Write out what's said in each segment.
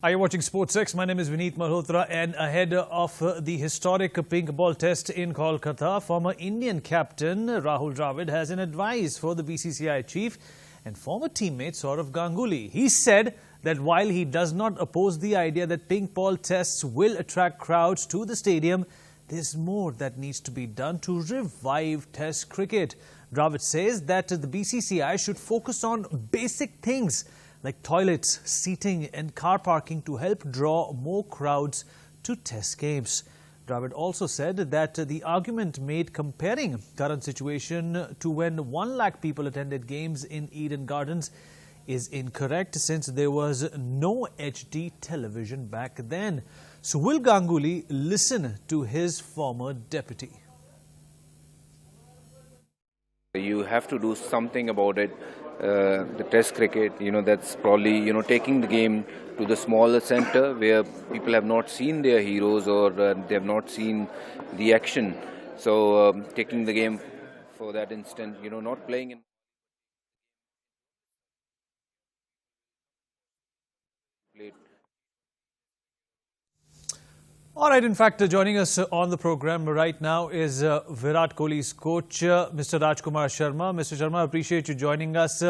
Are you watching SportsX? My name is Vineet Malhotra, and ahead of the historic pink ball test in Kolkata, former Indian captain Rahul Dravid has an advice for the BCCI chief and former teammate Saurav Ganguly. He said that while he does not oppose the idea that pink ball tests will attract crowds to the stadium, there's more that needs to be done to revive test cricket. Dravid says that the BCCI should focus on basic things like toilets, seating and car parking to help draw more crowds to test games. Dravid also said that the argument made comparing current situation to when 1 lakh people attended games in Eden Gardens is incorrect, since there was no HD television back then. So will Ganguly listen to his former deputy? You have to do something about it. The test cricket, that's probably, taking the game to the smaller center where people have not seen their heroes or they have not seen the action. So taking the game for that instant, not playing in play. All right, in fact, joining us on the program right now is Virat Kohli's coach, Mr. Rajkumar Sharma. Mr. Sharma, appreciate you joining us.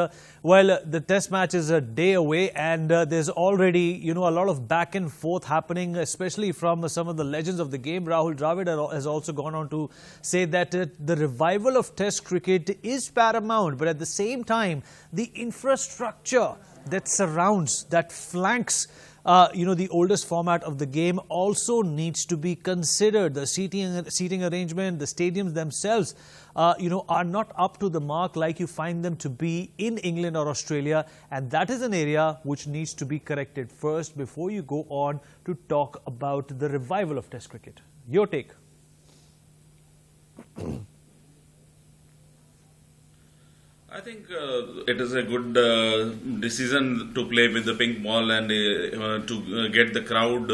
Well, the test match is a day away, and there's already, a lot of back and forth happening, especially from some of the legends of the game. Rahul Dravid has also gone on to say that the revival of test cricket is paramount, but at the same time, the infrastructure that surrounds, that flanks the oldest format of the game also needs to be considered. The seating arrangement, the stadiums themselves, are not up to the mark like you find them to be in England or Australia. And that is an area which needs to be corrected first before you go on to talk about the revival of Test cricket. Your take? I think it is a good decision to play with the pink ball and to get the crowd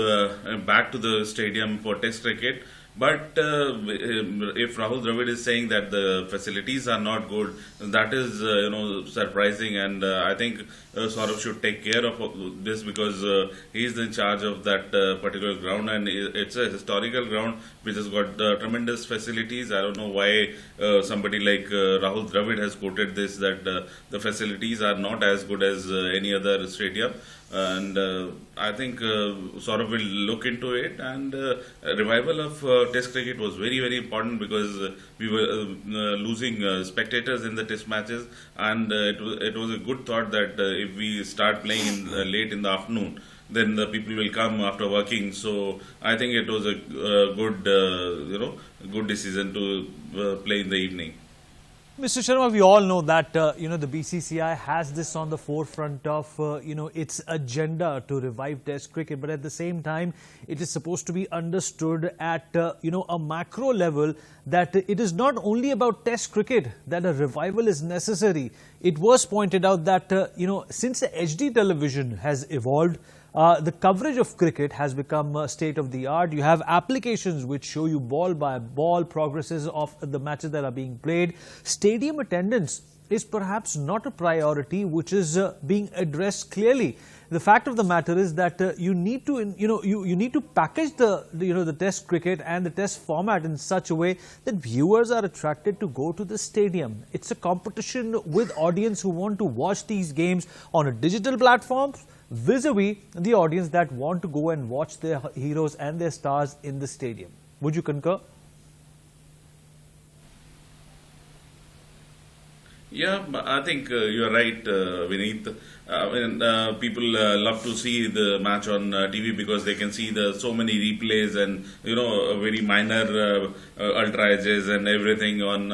back to the stadium for test cricket. But if Rahul Dravid is saying that the facilities are not good, that is surprising, and I think Saurav should take care of this because he is in charge of that particular ground, and it's a historical ground which has got tremendous facilities. I don't know why somebody like Rahul Dravid has quoted this, that the facilities are not as good as any other stadium. And I think Saurav will look into it, and revival of test cricket was very, very important because we were losing spectators in the test matches, and it was a good thought that if we start playing late in the afternoon, then the people will come after working. So I think it was a good decision to play in the evening. Mr. Sharma, we all know that, the BCCI has this on the forefront of, its agenda to revive Test cricket. But at the same time, it is supposed to be understood at, a macro level that it is not only about Test cricket that a revival is necessary. It was pointed out that, since the HD television has evolved, the coverage of cricket has become state-of-the-art. You have applications which show you ball by ball progresses of the matches that are being played. Stadium attendance is perhaps not a priority which is being addressed clearly. The fact of the matter is that you need to, you need to package the Test cricket and the Test format in such a way that viewers are attracted to go to the stadium. It's a competition with audience who want to watch these games on a digital platform, vis-a-vis the audience that want to go and watch their heroes and their stars in the stadium. Would you concur? Yeah, I think you are right, Vineet. People love to see the match on TV because they can see so many replays and very minor ultra edges and everything on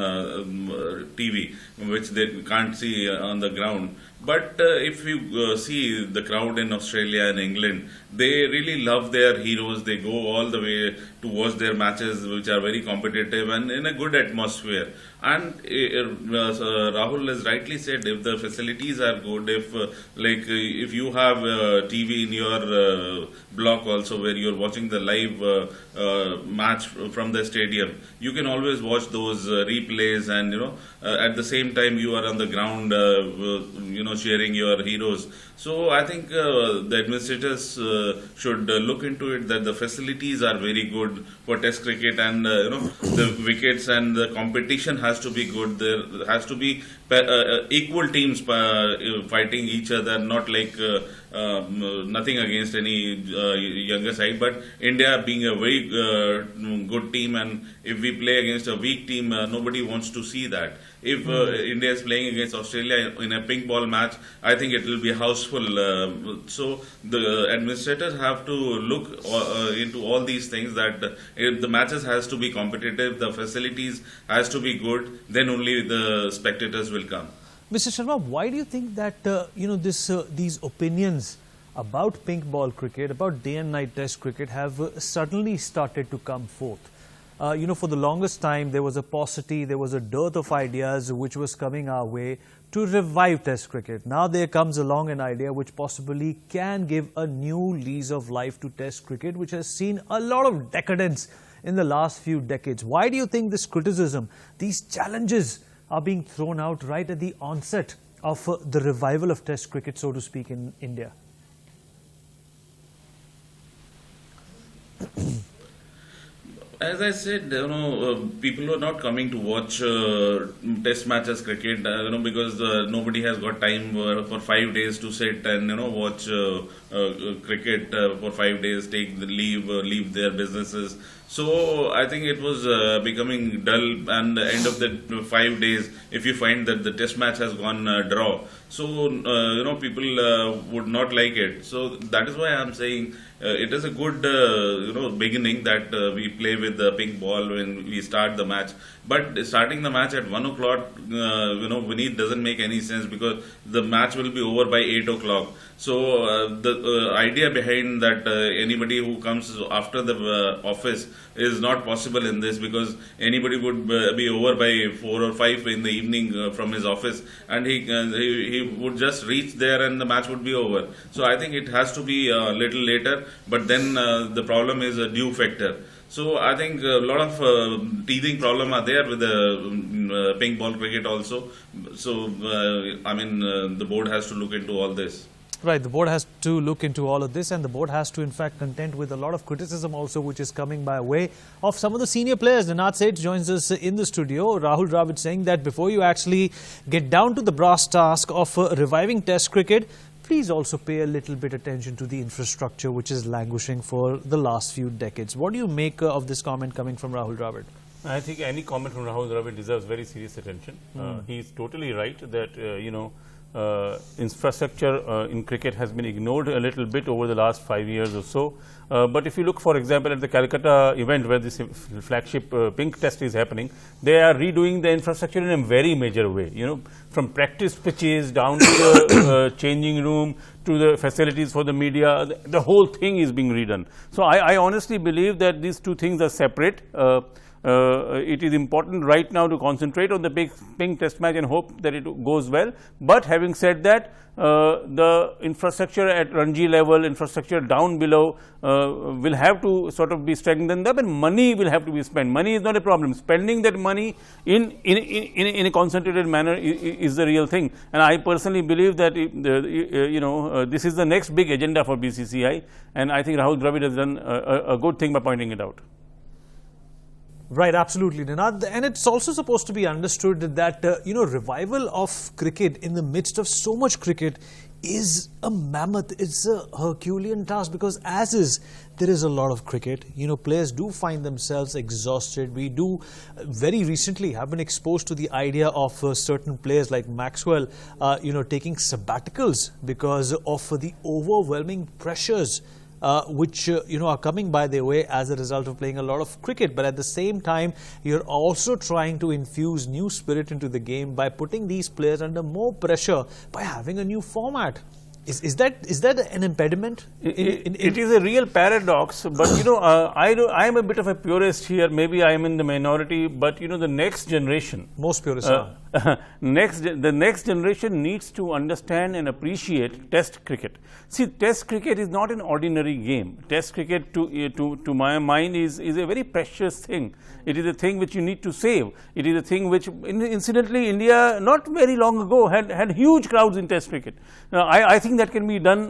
TV, which they can't see on the ground. But if you see the crowd in Australia and England, they really love their heroes. They go all the way to watch their matches, which are very competitive and in a good atmosphere. And Rahul has rightly said, if the facilities are good, if if you have TV in your block also where you're watching the live match from the stadium, you can always watch those replays, and at the same time you are on the ground cheering your heroes. So I think the administrators should look into it, that the facilities are very good for Test cricket, and the wickets and the competition has to be good. There has to be equal teams fighting each other, not like nothing against any younger side, but India being a very good team, and if we play against a weak team, nobody wants to see that. If India is playing against Australia in a pink ball match, I think it will be houseful. So the administrators have to look into all these things, that if the matches has to be competitive, the facilities has to be good, then only the spectators will come. Mr. Sharma, why do you think that these opinions about pink ball cricket, about day and night Test cricket, have suddenly started to come forth? For the longest time, there was a paucity, there was a dearth of ideas which was coming our way to revive Test cricket. Now there comes along an idea which possibly can give a new lease of life to Test cricket, which has seen a lot of decadence in the last few decades. Why do you think this criticism, these challenges are being thrown out right at the onset of the revival of Test cricket, so to speak, in India? As I said, people are not coming to watch Test matches cricket, because nobody has got time for 5 days to sit and watch cricket for 5 days, take the leave their businesses. So I think it was becoming dull, and the end of the 5 days, if you find that the Test match has gone draw, so people would not like it. So that is why I am saying it is a good beginning that we play with the pink ball when we start the match. But starting the match at 1 o'clock, Vineet, doesn't make any sense, because the match will be over by 8 o'clock. So the idea behind that anybody who comes after the office is not possible in this, because anybody would be over by 4 or 5 in the evening from his office, and he would just reach there and the match would be over. So I think it has to be a little later, but then the problem is a due factor. So I think a lot of teething problem are there with the pink ball cricket also. So the board has to look into all this. Right, the board has to look into all of this, and the board has to in fact contend with a lot of criticism also, which is coming by way of some of the senior players. Ninad Seth joins us in the studio. Rahul Dravid saying that before you actually get down to the brass task of reviving Test cricket, please also pay a little bit attention to the infrastructure which is languishing for the last few decades. What do you make of this comment coming from Rahul Dravid? I think any comment from Rahul Dravid deserves very serious attention. He is totally right that, infrastructure in cricket has been ignored a little bit over the last 5 years or so. But if you look, for example, at the Calcutta event where this flagship pink test is happening, they are redoing the infrastructure in a very major way. From practice pitches down to the changing room to the facilities for the media, the whole thing is being redone. So I honestly believe that these two things are separate. It is important right now to concentrate on the pink test match and hope that it goes well. But having said that, the infrastructure at Ranji level, infrastructure down below will have to sort of be strengthened up, and money will have to be spent. Money is not a problem. Spending that money in a concentrated manner is the real thing. And I personally believe that this is the next big agenda for BCCI, and I think Rahul Dravid has done a good thing by pointing it out. Right, absolutely, Ninad. And it's also supposed to be understood that, revival of cricket in the midst of so much cricket is a mammoth, it's a Herculean task, because there is a lot of cricket. Players do find themselves exhausted. We do very recently have been exposed to the idea of certain players like Maxwell, taking sabbaticals because of the overwhelming pressures which are coming by their way as a result of playing a lot of cricket. But at the same time, you're also trying to infuse new spirit into the game by putting these players under more pressure by having a new format. Is that an impediment? It is a real paradox, but you know, I am a bit of a purist here. Maybe I am in the minority, but you know, the next generation, Most purists are. the next generation needs to understand and appreciate Test cricket. See, Test cricket is not an ordinary game. Test cricket, to my mind, is a very precious thing. It is a thing which you need to save. It is a thing which, incidentally, India not very long ago had huge crowds in Test cricket. Now, I think that can be done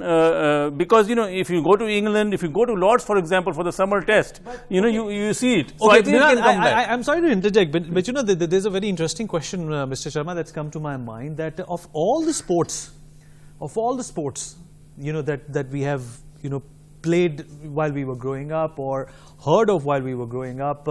because you know, if you go to England, if you go to Lords, for example, for the summer Test, you know, you see it. So Okay, I think it can come back. I'm sorry to interject, but you know, there's a very interesting question, Mr. Sharma, that's come to my mind, that of all the sports, you know, that we have, you know, played while we were growing up or heard of while we were growing up,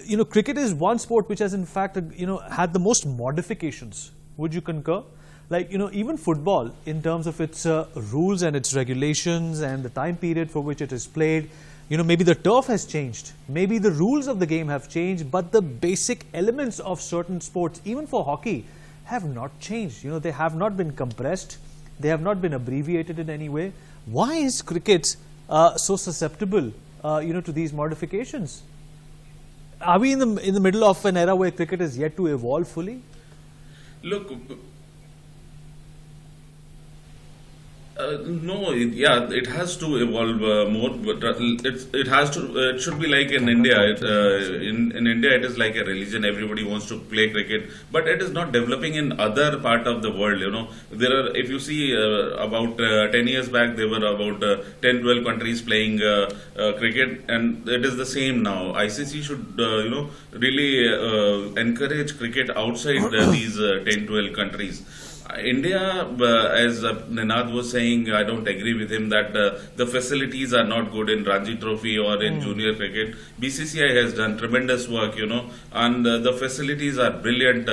you know, cricket is one sport which has in fact, you know, had the most modifications. Would you concur? Like, you know, even football, in terms of its rules and its regulations and the time period for which it is played, you know, maybe the turf has changed, maybe the rules of the game have changed, but the basic elements of certain sports, even for hockey, have not changed. You know, they have not been compressed, they have not been abbreviated in any way. Why is cricket so susceptible, you know, to these modifications? Are we in the middle of an era where cricket is yet to evolve fully? Look, no, it has to evolve more, but it has to. It should be like in India. In India, it is like a religion. Everybody wants to play cricket, but it is not developing in other part of the world. You know, there are. If you see about 10 years back, there were about 10, 12 countries playing cricket, and it is the same now. ICC should, you know, really encourage cricket outside these 10, 12 countries. India, as Ninad was saying, I don't agree with him that the facilities are not good in Ranji Trophy or in junior cricket. BCCI has done tremendous work, you know, and the facilities are brilliant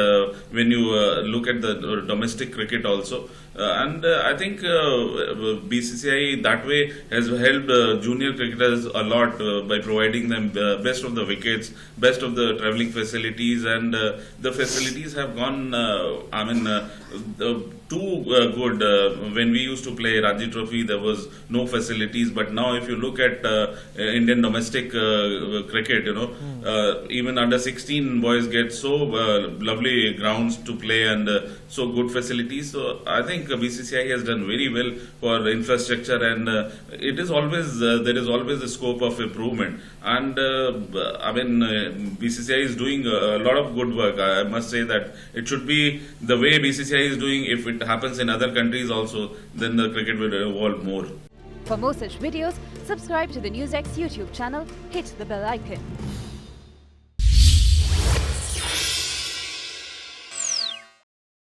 when you look at the domestic cricket also. And I think BCCI that way has helped junior cricketers a lot by providing them best of the wickets, best of the travelling facilities, and the facilities have gone, too good. When we used to play Ranji Trophy, there was no facilities, but now if you look at Indian domestic cricket, you know, even under 16 boys get so lovely grounds to play and so good facilities. So I think BCCI has done very well for infrastructure, and it is always there is always a scope of improvement. And BCCI is doing a lot of good work. I must say that it should be the way BCCI is doing. If it happens in other countries also, then the cricket will evolve more. For more such videos, subscribe to the NewsX YouTube channel, hit the bell icon.